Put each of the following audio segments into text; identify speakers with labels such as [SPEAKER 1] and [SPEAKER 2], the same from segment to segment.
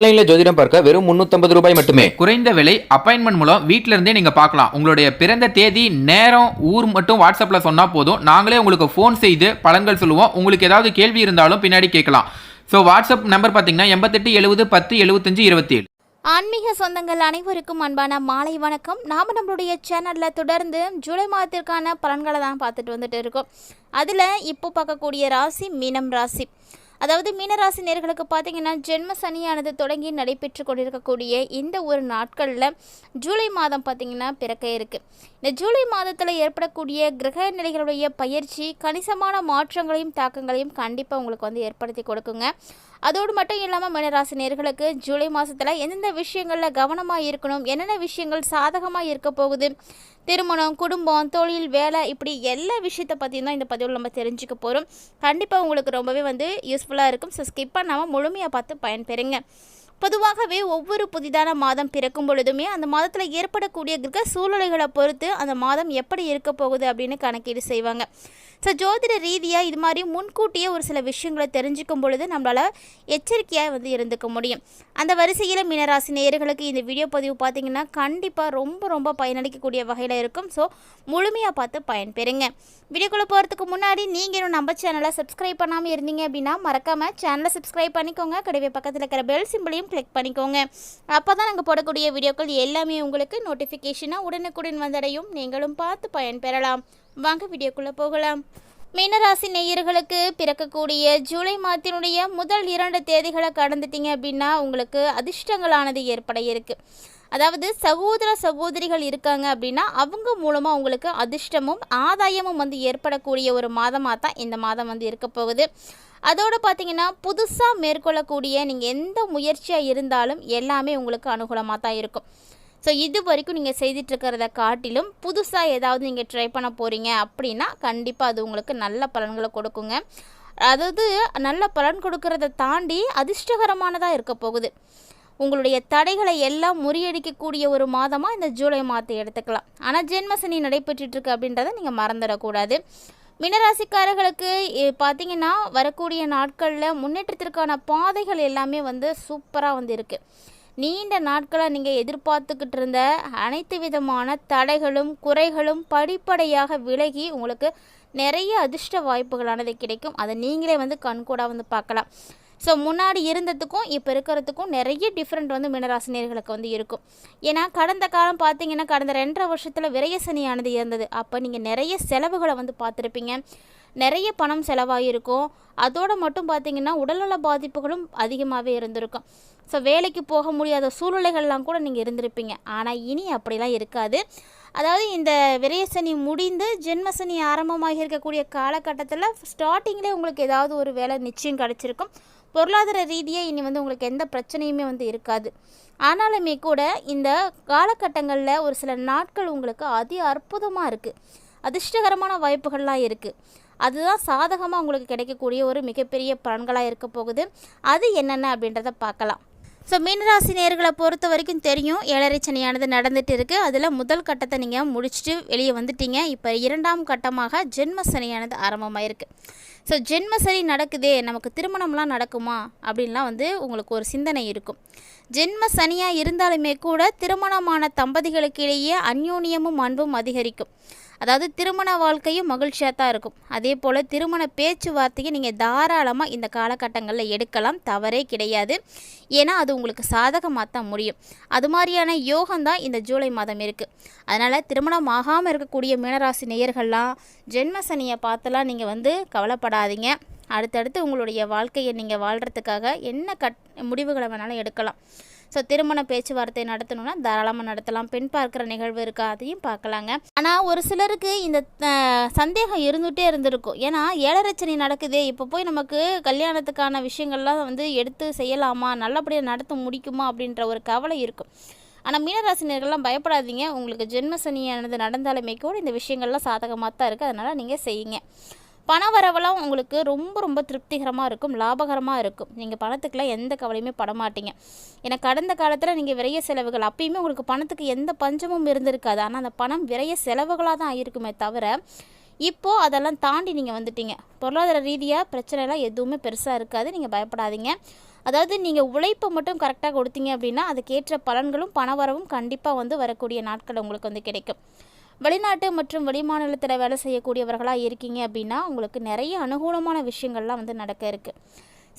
[SPEAKER 1] ஆன்லைன்ல ஜோதிடம் பார்க்க வெறும் 350 ரூபாய் மட்டுமே.
[SPEAKER 2] குறைந்த விலை அப்பாயின்மெண்ட் மூலம் வீட்ல இருந்தே நீங்க பார்க்கலாம். உங்களுடைய பிறந்த தேதி, நேரம், ஊர் மட்டும் வாட்ஸ்அப்ல சொன்னா போதும். நாங்களே உங்களுக்கு ஃபோன் செய்து பலன்கள் சொல்லுவோம். உங்களுக்கு ஏதாவது கேள்வி இருந்தாலும் பின்னாடி கேட்கலாம். ஸோ வாட்ஸ்அப் நம்பர் பார்த்தீங்கன்னா 88 70 10 75 27.
[SPEAKER 3] ஆன்மீக சொந்தங்கள் அனைவருக்கும் அன்பான மாலை வணக்கம். நாம் நம்மளுடைய சேனலில் தொடர்ந்து ஜூலை மாதத்திற்கான பலன்களை தான் பார்த்துட்டு வந்துட்டு இருக்கோம். அதில் இப்போ பார்க்கக்கூடிய ராசி மீனம் ராசி. அதாவது மீனராசி நேர்களுக்கு பார்த்தீங்கன்னா ஜென்ம சனியானது தொடங்கி நடைபெற்று கொண்டிருக்கக்கூடிய இந்த ஒரு நாட்களில் ஜூலை மாதம் பார்த்திங்கன்னா பிறக்க இருக்குது. இந்த ஜூலை மாதத்தில் ஏற்படக்கூடிய கிரக நிலைகளுடைய பயிற்சி கணிசமான மாற்றங்களையும் தாக்கங்களையும் கண்டிப்பாக உங்களுக்கு வந்து ஏற்படுத்தி கொடுக்குங்க. அதோடு மட்டும் இல்லாமல் மீனராசி நேர்களுக்கு ஜூலை மாதத்தில் எந்தெந்த விஷயங்களில் கவனமாக இருக்கணும், என்னென்ன விஷயங்கள் சாதகமாக இருக்க போகுது, திருமணம், குடும்பம், தொழில், வேலை, இப்படி எல்லா விஷயத்தை பற்றியும் தான் இந்த பதிவில் நம்ம தெரிஞ்சுக்க போகிறோம். கண்டிப்பாக உங்களுக்கு ரொம்பவே வந்து யூஸ்ஃபுல்லாக இருக்கும். ஸோ ஸ்கிப் பண்ணாமல் முழுமையாக பார்த்து பயன்பெறுங்க. பொதுவாகவே ஒவ்வொரு புதிதான மாதம் பிறக்கும் பொழுதுமே அந்த மாதத்தில் ஏற்படக்கூடிய கிரக சூழ்நிலைகளை பொறுத்து அந்த மாதம் எப்படி இருக்க போகுது அப்படின்னு கணக்கீடு செய்வாங்க. ஸோ ஜோதிட ரீதியாக இது மாதிரி முன்கூட்டியே ஒரு சில விஷயங்களை தெரிஞ்சுக்கும் பொழுது நம்மளால் எச்சரிக்கையாக வந்து இருந்துக்க முடியும். அந்த வரிசையில் மீனராசி நேயர்களுக்கு இந்த வீடியோ பதிவு பார்த்திங்கன்னா கண்டிப்பாக ரொம்ப பயனளிக்கக்கூடிய வகையில் இருக்கும். ஸோ முழுமையாக பார்த்து பயன்பெறுங்க. வீடியோக்குள்ளே போகிறதுக்கு முன்னாடி நீங்கள் இன்னும் நம்ம சேனலை சப்ஸ்கிரைப் பண்ணாமல் இருந்தீங்க அப்படின்னா மறக்காமல் சேனலை சப்ஸ்கிரைப் பண்ணிக்கோங்க. கூடவே பக்கத்தில் இருக்கிற பெல் சிம்பிளையும் கிளிக் பண்ணிக்கோங்க. அப்போ தான் நாங்கள் போடக்கூடிய வீடியோக்கள் எல்லாமே உங்களுக்கு நோட்டிஃபிகேஷனாக உடனுக்குடன் வந்தடையும். நீங்களும் பார்த்து பயன்பெறலாம். வாங்க வீடியோக்குள்ளே போகலாம். மீனராசி நேயர்களுக்கு பிறக்கக்கூடிய ஜூலை மாதத்தினுடைய முதல் 2 தேதிகளை கடந்துட்டீங்க அப்படின்னா உங்களுக்கு அதிர்ஷ்டங்களானது ஏற்பட இருக்குது. அதாவது சகோதர சகோதரிகள் இருக்காங்க அப்படின்னா அவங்க மூலமாக உங்களுக்கு அதிர்ஷ்டமும் ஆதாயமும் வந்து ஏற்படக்கூடிய ஒரு மாதமாக தான் இந்த மாதம் வந்து இருக்க போகுது. அதோடு பார்த்திங்கன்னா புதுசாக மேற்கொள்ளக்கூடிய நீங்கள் எந்த முயற்சியாக இருந்தாலும் எல்லாமே உங்களுக்கு அனுகூலமாக தான் இருக்கும். ஸோ இது வரைக்கும் நீங்கள் செய்துட்ருக்கிறத காட்டிலும் புதுசாக ஏதாவது நீங்கள் ட்ரை பண்ண போகிறீங்க அப்படின்னா கண்டிப்பாக அது உங்களுக்கு நல்ல பலன்களை கொடுக்குங்க. அதாவது நல்ல பலன் கொடுக்கறத தாண்டி அதிர்ஷ்டகரமானதாக இருக்க போகுது. உங்களுடைய தடைகளை எல்லாம் முறியடிக்கக்கூடிய ஒரு மாதமாக இந்த ஜூலை மாதத்தை எடுத்துக்கலாம். ஆனால் ஜென்மசனி நடைபெற்றுருக்கு அப்படின்றத நீங்கள் மறந்துடக்கூடாது. மீனராசிக்காரர்களுக்கு பார்த்திங்கன்னா வரக்கூடிய நாட்களில் முன்னேற்றத்திற்கான பாதைகள் எல்லாமே வந்து சூப்பராக வந்து இருக்குது. நீண்ட நாட்களாக நீங்கள் எதிர்பார்த்துக்கிட்டு இருந்த அனைத்து விதமான தடைகளும் குறைகளும் படிப்படியாக விலகி உங்களுக்கு நிறைய அதிர்ஷ்ட வாய்ப்புகளானது கிடைக்கும். அதை நீங்களே வந்து கண்கூடாக வந்து பார்க்கலாம். ஸோ முன்னாடி இருந்ததுக்கும் இப்போ இருக்கிறதுக்கும் நிறைய டிஃப்ரெண்ட் வந்து மீனராசினியர்களுக்கு வந்து இருக்கும். ஏன்னா கடந்த காலம் பார்த்தீங்கன்னா கடந்த 2.5 வருஷத்தில் விரய சனியானது இருந்தது. அப்போ நீங்கள் நிறைய செலவுகளை வந்து பார்த்துருப்பீங்க. நிறைய பணம் செலவாகிருக்கும். அதோடு மட்டும் பார்த்திங்கன்னா உடல்நல பாதிப்புகளும் அதிகமாகவே இருந்திருக்கும். ஸோ வேலைக்கு போக முடியாத சூழ்நிலைகள்லாம் கூட நீங்கள் இருந்திருப்பீங்க. ஆனால் இனி அப்படிலாம் இருக்காது. அதாவது இந்த விரயசனி முடிந்து ஜென்மசனி ஆரம்பமாக இருக்கக்கூடிய காலகட்டத்தில் ஸ்டார்டிங்லேயே உங்களுக்கு ஏதாவது ஒரு வேலை நிச்சயம் கிடச்சிருக்கும். பொருளாதார ரீதியாக இனி வந்து உங்களுக்கு எந்த பிரச்சனையுமே வந்து இருக்காது. ஆனாலுமே கூட இந்த காலகட்டங்களில் ஒரு சில நாட்கள் உங்களுக்கு அற்புதமாக இருக்குது. அதிர்ஷ்டகரமான வாய்ப்புகள்லாம் இருக்குது. அதுதான் சாதகமாக உங்களுக்கு கிடைக்கக்கூடிய ஒரு மிகப்பெரிய பலன்களாக இருக்க போகுது. அது என்னென்ன அப்படின்றத பார்க்கலாம். ஸோ மீனராசி நேயர்களை பொறுத்த வரைக்கும் தெரியும், 7.5 சனியானது நடந்துகிட்டு இருக்குது. அதில் முதல் கட்டத்தை நீங்கள் முடிச்சுட்டு வெளியே வந்துட்டீங்க. இப்போ 2ஆம் கட்டமாக ஜென்ம சனியானது ஆரம்பமாயிருக்கு. ஸோ ஜென்ம சனி நடக்குதே, நமக்கு திருமணம்லாம் நடக்குமா அப்படின்லாம் வந்து உங்களுக்கு ஒரு சிந்தனை இருக்கும். ஜென்ம சனியாக இருந்தாலுமே கூட திருமணமான தம்பதிகளுக்கிடையே அந்யோன்யமும் அன்பும் அதிகரிக்கும். அதாவது திருமண வாழ்க்கையும் மகிழ்ச்சியாக தான் இருக்கும். அதே போல் திருமண பேச்சுவார்த்தையை நீங்கள் தாராளமாக இந்த காலகட்டங்களில் எடுக்கலாம், தவறே கிடையாது. ஏன்னா அது உங்களுக்கு சாதகமாக தான் முடியும். அது மாதிரியான யோகம்தான் இந்த ஜூலை மாதம் இருக்குது. அதனால் திருமணம் ஆகாமல் இருக்கக்கூடிய மீனராசி நேயர்கள்லாம் ஜென்மசனியை பார்த்துலாம் நீங்கள் வந்து கவலைப்படாதீங்க. அடுத்தடுத்து உங்களுடைய வாழ்க்கையை நீங்கள் வாழ்கிறதுக்காக என்ன முடிவுகளை வேணாலும் எடுக்கலாம். ஸோ திருமண பேச்சுவார்த்தை நடத்தணும்னா தாராளமாக நடத்தலாம். பெண் பார்க்குற நிகழ்வு இருக்கா, அதையும் பார்க்கலாங்க. ஆனால் ஒரு சிலருக்கு இந்த சந்தேகம் இருந்துகிட்டே இருந்திருக்கும். ஏன்னா 7.5 சனி நடக்குதே, இப்போ போய் நமக்கு கல்யாணத்துக்கான விஷயங்கள்லாம் வந்து எடுத்து செய்யலாமா, நல்லபடியாக நடத்த முடிக்குமா அப்படின்ற ஒரு கவலை இருக்கும். ஆனால் மீனராசினியர்கள்லாம் பயப்படாதீங்க. உங்களுக்கு ஜென்ம சனியானது நடந்தாலுமே கூட இந்த விஷயங்கள்லாம் சாதகமாக தான் இருக்குது. அதனால் நீங்கள் செய்யுங்க. பண வரவெல்லாம் உங்களுக்கு ரொம்ப திருப்திகரமாக இருக்கும், லாபகரமாக இருக்கும். நீங்கள் பணத்துக்கெலாம் எந்த கவலையுமே படமாட்டீங்க. ஏன்னா கடந்த காலத்தில் நீங்கள் விரைய செலவுகள் அப்பயுமே உங்களுக்கு பணத்துக்கு எந்த பஞ்சமும் இருந்திருக்காது. ஆனால் அந்த பணம் விரைய செலவுகளாக தான் இருக்குமே தவிர இப்போது அதெல்லாம் தாண்டி நீங்கள் வந்துட்டீங்க. பொருளாதார ரீதியாக பிரச்சனைலாம் எதுவுமே பெருசாக இருக்காது. நீங்கள் பயப்படாதீங்க. அதாவது நீங்கள் உழைப்பை மட்டும் கரெக்டாக கொடுத்தீங்க அப்படின்னா அதுக்கேற்ற பலன்களும் பணவரவும் கண்டிப்பாக வந்து வரக்கூடிய நாட்கள் உங்களுக்கு வந்து கிடைக்கும். வெளிநாட்டு மற்றும் வெளிமாநிலத்தில் வேலை செய்யக்கூடியவர்களாக இருக்கீங்க அப்படின்னா உங்களுக்கு நிறைய அனுகூலமான விஷயங்கள்லாம் வந்து நடக்க இருக்குது.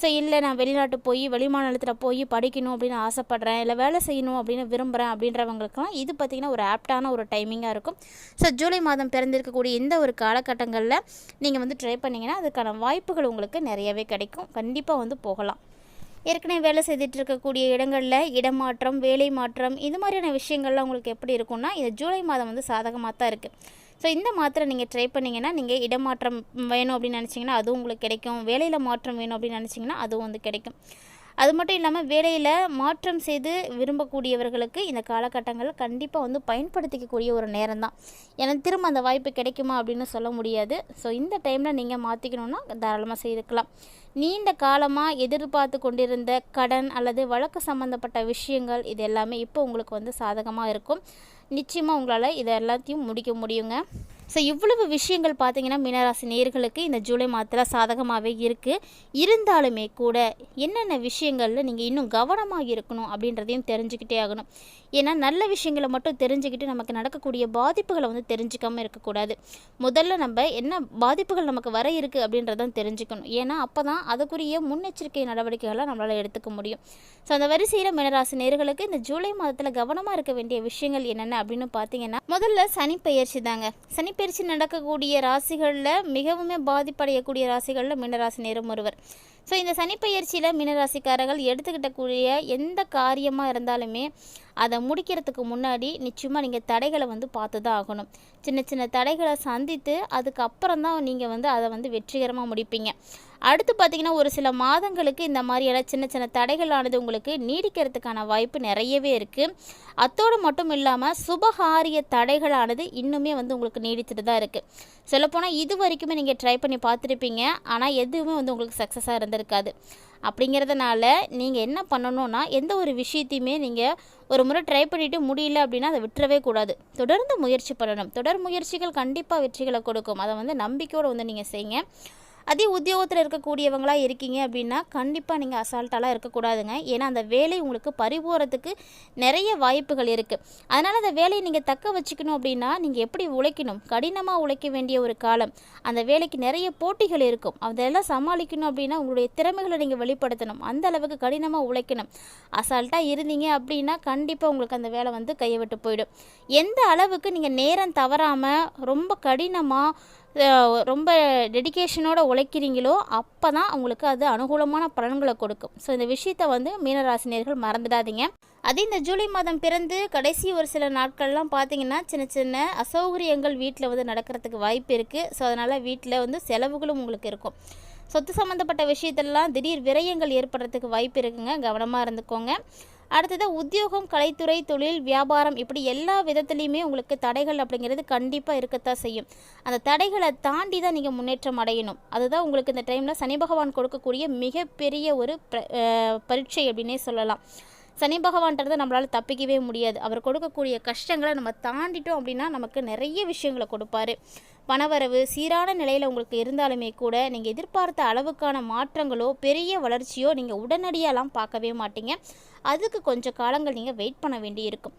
[SPEAKER 3] ஸோ இல்லை நான் வெளிநாட்டு போய் வெளிமாநிலத்தில் போய் படிக்கணும் அப்படின்னு ஆசைப்பட்றேன், இல்லை வேலை செய்யணும் அப்படின்னு விரும்புகிறேன் அப்படின்றவங்களுக்குலாம் இது பார்த்திங்கன்னா ஒரு ஆப்டான ஒரு டைமிங்காக இருக்கும். ஸோ ஜூலை மாதம் பிறந்திருக்கக்கூடிய இந்த ஒரு காலகட்டங்களில் நீங்கள் வந்து ட்ரை பண்ணிங்கன்னா அதுக்கான வாய்ப்புகள் உங்களுக்கு நிறையவே கிடைக்கும். கண்டிப்பாக வந்து போகலாம். ஏற்கனவே வேலை செய்துட்டு இருக்கக்கூடிய இடங்களில் இடமாற்றம், வேலை மாற்றம் இது மாதிரியான விஷயங்கள்லாம் உங்களுக்கு எப்படி இருக்கும்னா இந்த ஜூலை மாதம் வந்து சாதகமாக தான் இருக்குது. ஸோ இந்த மாத்திரை நீங்கள் ட்ரை பண்ணிங்கன்னா நீங்கள் இடமாற்றம் வேணும் அப்படின்னு நினச்சிங்கன்னா அதுவும் உங்களுக்கு கிடைக்கும். வேலையில் மாற்றம் வேணும் அப்படின்னு நினச்சிங்கன்னா அதுவும் வந்து கிடைக்கும். அது மட்டும் இல்லாமல் வேலையில் மாற்றம் செய்து விரும்பக்கூடியவர்களுக்கு இந்த காலகட்டங்களில் கண்டிப்பாக வந்து பயன்படுத்திக்கக்கூடிய ஒரு நேரம் தான். எனக்கு திரும்ப அந்த வாய்ப்பு கிடைக்குமா அப்படின்னு சொல்ல முடியாது. ஸோ இந்த டைமில் நீங்கள் மாற்றிக்கணுன்னா தாராளமாக செய்துக்கலாம். நீண்ட காலமாக எதிர்பார்த்து கொண்டிருந்த கடன் அல்லது வழக்கு சம்மந்தப்பட்ட விஷயங்கள் இது எல்லாமே இப்போ உங்களுக்கு வந்து சாதகமாக இருக்கும். நிச்சயமாக உங்களால் இதை எல்லாத்தையும் முடிக்க முடியுங்க. ஸோ இவ்வளவு விஷயங்கள் பார்த்தீங்கன்னா மீனராசி நேயர்களுக்கு இந்த ஜூலை மாதத்தில் சாதகமாகவே இருக்குது. இருந்தாலுமே கூட என்னென்ன விஷயங்களில் நீங்கள் இன்னும் கவனமாக இருக்கணும் அப்படின்றதையும் தெரிஞ்சுக்கிட்டே ஆகணும். ஏன்னா நல்ல விஷயங்களை மட்டும் தெரிஞ்சுக்கிட்டு நமக்கு நடக்கக்கூடிய பாதிப்புகளை வந்து தெரிஞ்சுக்காமல் இருக்கக்கூடாது. முதல்ல நம்ம என்ன பாதிப்புகள் நமக்கு வர இருக்குது அப்படின்றதான் தெரிஞ்சுக்கணும். ஏன்னா அப்போ தான் அதுக்குரிய முன்னெச்சரிக்கை நடவடிக்கைகளை நம்மளால் எடுத்துக்க முடியும். ஸோ அந்த வரிசையில் மீனராசி நேயர்களுக்கு இந்த ஜூலை மாதத்தில் கவனமாக இருக்க வேண்டிய விஷயங்கள் என்னென்ன அப்படின்னு பார்த்தீங்கன்னா முதல்ல சனி பெயர்ச்சி தாங்க. சனி பெயர்ச்சி நடக்கக்கூடிய ராசிகளில் மிகவும் பாதிப்படையக்கூடிய ராசிகளில் மீனராசி நேரும் ஒருவர். ஸோ இந்த சனிப்பெயர்ச்சியில் மீனராசிக்காரர்கள் எடுத்துக்கிட்டக்கூடிய எந்த காரியமாக இருந்தாலுமே அதை முடிக்கிறதுக்கு முன்னாடி நிச்சயமாக நீங்கள் தடைகளை வந்து பார்த்து தான் ஆகணும். சின்ன சின்ன தடைகளை சந்தித்து அதுக்கப்புறம் தான் நீங்கள் வந்து அதை வந்து வெற்றிகரமாக முடிப்பீங்க. அடுத்து பார்த்திங்கன்னா ஒரு சில மாதங்களுக்கு இந்த மாதிரியான சின்ன சின்ன தடைகளானது உங்களுக்கு நீடிக்கிறதுக்கான வாய்ப்பு நிறையவே இருக்குது. அத்தோடு மட்டும் இல்லாமல் சுபகாரிய தடைகளானது இன்னுமே வந்து உங்களுக்கு நீடித்துட்டு தான் இருக்குது. சொல்லப்போனால் இது வரைக்குமே நீங்கள் ட்ரை பண்ணி பார்த்துருப்பீங்க, ஆனால் எதுவுமே வந்து உங்களுக்கு சக்ஸஸாக இருந்திருக்காது. அப்படிங்கிறதுனால நீங்கள் என்ன பண்ணணுன்னா எந்த ஒரு விஷயத்தையுமே நீங்கள் ஒரு முறை ட்ரை பண்ணிவிட்டு முடியல அப்படின்னா அதை விட்டுறவே கூடாது. தொடர்ந்து முயற்சி பண்ணணும். தொடர் முயற்சிகள் கண்டிப்பாக வெற்றிகளை கொடுக்கும். அதை வந்து நம்பிக்கையோடு வந்து நீங்கள் செய்யுங்க. அதே உத்தியோகத்தில் இருக்கக்கூடியவங்களாக இருக்கீங்க அப்படின்னா கண்டிப்பாக நீங்கள் அசால்ட்டாலாம் இருக்கக்கூடாதுங்க. ஏன்னா அந்த வேலை உங்களுக்கு பறிபோகிறதுக்கு நிறைய வாய்ப்புகள் இருக்குது. அதனால் அந்த வேலையை நீங்கள் தக்க வச்சுக்கணும் அப்படின்னா நீங்கள் எப்படி உழைக்கணும், கடினமாக உழைக்க வேண்டிய ஒரு காலம். அந்த வேலைக்கு நிறைய போட்டிகள் இருக்கும். அதெல்லாம் சமாளிக்கணும் அப்படின்னா உங்களுடைய திறமைகளை நீங்கள் வெளிப்படுத்தணும். அந்த அளவுக்கு கடினமாக உழைக்கணும். அசால்ட்டாக இருந்தீங்க அப்படின்னா கண்டிப்பாக உங்களுக்கு அந்த வேலை வந்து கையை விட்டு போயிடும். எந்த அளவுக்கு நீங்கள் நேரம் தவறாமல் ரொம்ப கடினமாக ரொம்ப டெடிகேஷனோடு உழைக்கிறீங்களோ அப்போ தான் உங்களுக்கு அது அனுகூலமான பலன்களை கொடுக்கும். ஸோ இந்த விஷயத்தை வந்து மீனராசினியர்கள் மறந்துடாதீங்க. அதே இந்த ஜூலை மாதம் பிறந்து கடைசி ஒரு சில நாட்கள்லாம் பார்த்தீங்கன்னா சின்ன சின்ன அசௌகரியங்கள் வீட்டில் வந்து நடக்கிறதுக்கு வாய்ப்பு இருக்குது. ஸோ அதனால் வீட்டில் வந்து செலவுகளும் உங்களுக்கு இருக்கும். சொத்து சம்மந்தப்பட்ட விஷயத்திலலாம் திடீர் விரயங்கள் ஏற்படுறதுக்கு வாய்ப்பு இருக்குங்க. கவனமாக இருந்துக்கோங்க. அடுத்தது உத்தியோகம், கலைத்துறை, தொழில், வியாபாரம் இப்படி எல்லா விதத்துலேயுமே உங்களுக்கு தடைகள் அப்படிங்கிறது கண்டிப்பாக இருக்கத்தான் செய்யும். அந்த தடைகளை தாண்டி தான் நீங்கள் முன்னேற்றம் அடையணும். அதுதான் உங்களுக்கு இந்த டைமில் சனி பகவான் கொடுக்கக்கூடிய மிகப்பெரிய ஒரு பரீட்சை அப்படின்னே சொல்லலாம். சனி பகவான்றது நம்மளால் தப்பிக்கவே முடியாது. அவர் கொடுக்கக்கூடிய கஷ்டங்களை நம்ம தாண்டிட்டோம் அப்படின்னா நமக்கு நிறைய விஷயங்களை கொடுப்பாரு. பணவரவு சீரான நிலையில் உங்களுக்கு இருந்தாலுமே கூட நீங்கள் எதிர்பார்த்த அளவுக்கான மாற்றங்களோ பெரிய வளர்ச்சியோ நீங்கள் உடனடியாலாம் பார்க்கவே மாட்டீங்க. அதுக்கு கொஞ்சம் காலங்கள் நீங்கள் வெயிட் பண்ண வேண்டி இருக்கும்.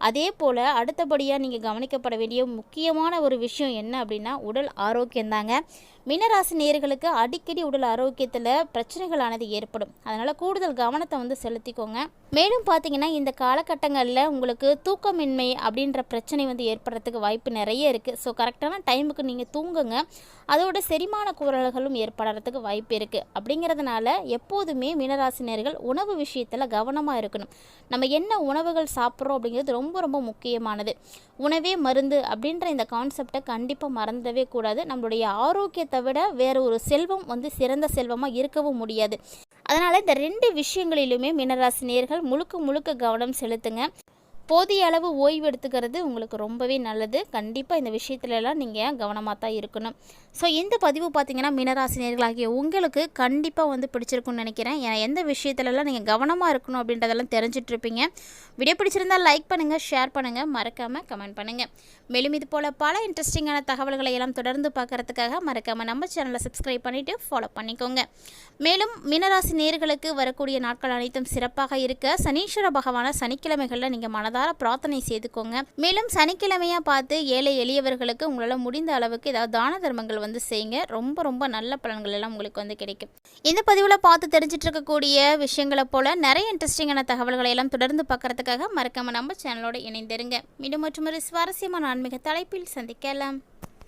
[SPEAKER 3] அதே போல் அடுத்தபடியாக நீங்கள் கவனிக்கப்பட வேண்டிய முக்கியமான ஒரு விஷயம் என்ன அப்படின்னா உடல் ஆரோக்கியம்தாங்க. மீனராசி நேயர்களுக்கு அடிக்கடி உடல் ஆரோக்கியத்தில் பிரச்சனைகளானது ஏற்படும். அதனால் கூடுதல் கவனத்தை வந்து செலுத்திக்கோங்க. மேலும் பார்த்தீங்கன்னா இந்த காலகட்டங்களில் உங்களுக்கு தூக்கமின்மை அப்படின்ற பிரச்சனை வந்து ஏற்படுறதுக்கு வாய்ப்பு நிறைய இருக்குது. ஸோ கரெக்டான டைமுக்கு நீங்கள் தூங்குங்க. அதோட செரிமான குரல்களும் ஏற்படுறதுக்கு வாய்ப்பு இருக்குது. அப்படிங்கிறதுனால எப்போதுமே மீனராசினியர்கள் உணவு விஷயத்தில் கவனமாக இருக்கணும். நம்ம என்ன உணவுகள் சாப்பிட்றோம் அப்படிங்கிறது ரொம்ப ரொம்ப முக்கியமானது. உணவே மருந்து அப்படின்ற இந்த கான்செப்டை கண்டிப்பாக மறந்துடவே கூடாது. நம்மளுடைய ஆரோக்கியத்தை விட வேறு ஒரு செல்வம் வந்து சிறந்த செல்வமாக இருக்கவும் முடியாது. அதனால் இந்த 2 விஷயங்களிலுமே மீனராசி நேயர்கள் முழுக்க கவனம் செலுத்துங்க. போதிய அளவு ஓய்வு எடுத்துக்கிறது உங்களுக்கு ரொம்பவே நல்லது. கண்டிப்பாக இந்த விஷயத்துலலாம் நீங்கள் கவனமாக தான் இருக்கணும். ஸோ இந்த பதிவு பார்த்திங்கன்னா மீனராசினியர்களாகிய உங்களுக்கு கண்டிப்பாக வந்து பிடிச்சிருக்குன்னு நினைக்கிறேன். ஏன்னா எந்த விஷயத்துலலாம் நீங்கள் கவனமாக இருக்கணும் அப்படின்றதெல்லாம் தெரிஞ்சிட்ருப்பீங்க. வீடியோ பிடிச்சிருந்தால் லைக் பண்ணுங்கள், ஷேர் பண்ணுங்கள், மறக்காமல் கமெண்ட் பண்ணுங்கள். மேலும் இது போல் பல இன்ட்ரெஸ்டிங்கான தகவல்களை எல்லாம் தொடர்ந்து பார்க்குறதுக்காக மறக்காமல் நம்ம சேனலை சப்ஸ்கிரைப் பண்ணிவிட்டு ஃபாலோ பண்ணிக்கோங்க. மேலும் மீனராசி நேயர்களுக்கு வரக்கூடிய நாட்கள் அனைத்தும் சிறப்பாக இருக்க சனீஸ்வர பகவான சனிக்கிழமைகளில் நீங்கள் மனதார பிரார்த்தனை செய்துக்கோங்க. மேலும் சனிக்கிழமையாக பார்த்து ஏழை எளியவர்களுக்கு உங்களால் முடிந்த அளவுக்கு ஏதாவது தான தர்மங்கள் வந்து செய்யுங்க. ரொம்ப ரொம்ப நல்ல பலன்கள் எல்லாம் உங்களுக்கு வந்து கிடைக்கும். இந்த பதிவில் பார்த்து தெரிஞ்சிட்டு இருக்கக்கூடிய விஷயங்களை போல நிறைய இன்ட்ரெஸ்டிங்கான தகவல்களை எல்லாம் தொடர்ந்து பார்க்கறதுக்காக மறக்காம நம்ம சேனலோட இணைந்திருங்க. மீண்டும் மற்றொரு சுவாரஸ்யமான ஆன்மீக தலைப்பில் சந்திக்கலாம்.